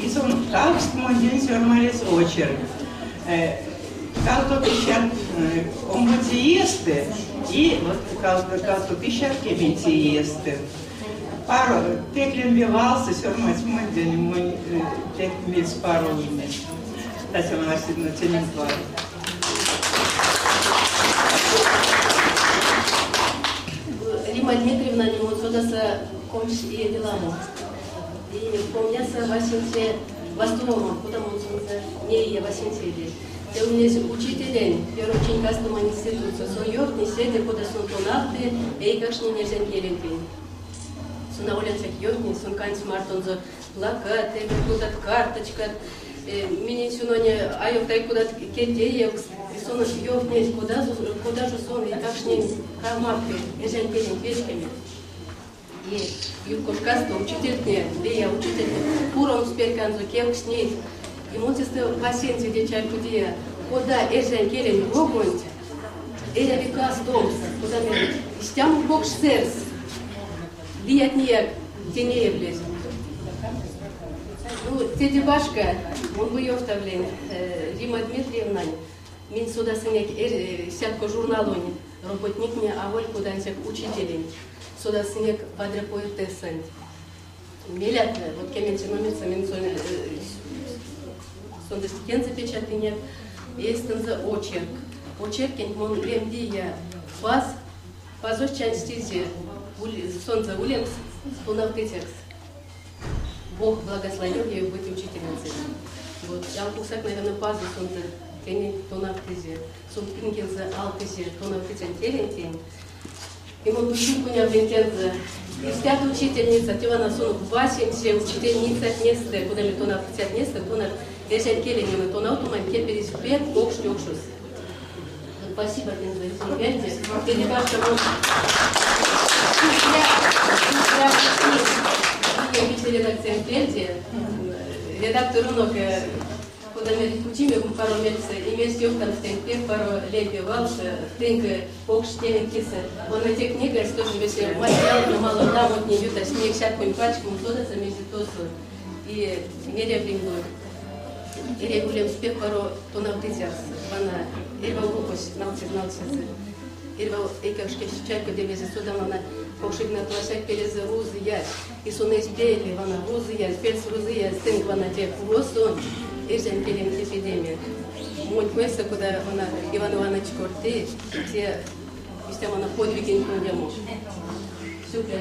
И сон такст мондин сёрмалес очерк. Kalto pişer ombuzi jeste и вот kalto pişer kemici jeste. Пару теклен бивался, сёрмать мондин мой тек мец пару имя. Тася у нас на ценин клад. Рима Дмитриевна не вот сюда с комч и деламо. И помняться Васенце Вастуома, потому что не я Васенце. У меня есть учитель, первый очень кастом институция, соёк, не седе, куда сон тонавты, и как что нельзя келенпин. Сон на улицах йорни, сон кань смартон за плакаты, куда карточка, мини сюноне, а я так куда кетеев, и сон йорни, куда же сон, и как что камарты, нельзя келен печками. И юбка кастом учитель не, я учитель, пуром сперканзу, кем с ней. И вот если пациент где человек где куда эжен келен гогонт, эля века стомс, куда мы стям бог серс, диет не тенее близ. Ну, теди башка, он бы ее вставлен, Рима Дмитриевна, мин сюда сынек сятко журналоне, работник мне, а воль куда сяк учителень, сюда сынек подрапоэтессан. Мелят, вот кеменцы номится, мин Сондестикен запечатанет, есть за очерк. Очеркин он лемдия паз, пазоч частизи солнце улемс, тунавтетекс. Бог благословил ее быть учительницей. Вот, я кусак, наверное, пазу солнце тени тунавтези, солнце за алтези, тунавтезен терентин. И он душу меня вентенза. И спят учительница, Тивана Сунук, 80 учительница место, куда мы тунавтезет место, тунавтезет. Если келени то на утуман кепелись пет окшнёкшус. Спасибо, Генза, верьте. Ты башка мой. Я вице-редакция Перди, редактор Унок, куда мы учим, пару месяцев, и вместе в темпе, пару лет бивался, тенка окштене киса. Он на тех книгах, что же если материал, но мало там вот не бьют, а снег всякую пачку, кто-то замесит тосу. И меря прингует. И регулем успех пару то на птицах, она ирвал рукость научится. Ирвал и как человек делится сюда, она кошек на площадь перез розы ясь. И сон избели, она розы ясь, перс розы ясь, стынк она тех восон, и жен перем эпидемия. Мой квеста, куда она Иван Иванович Корты, те, если она подвиги не пойдем. Супер.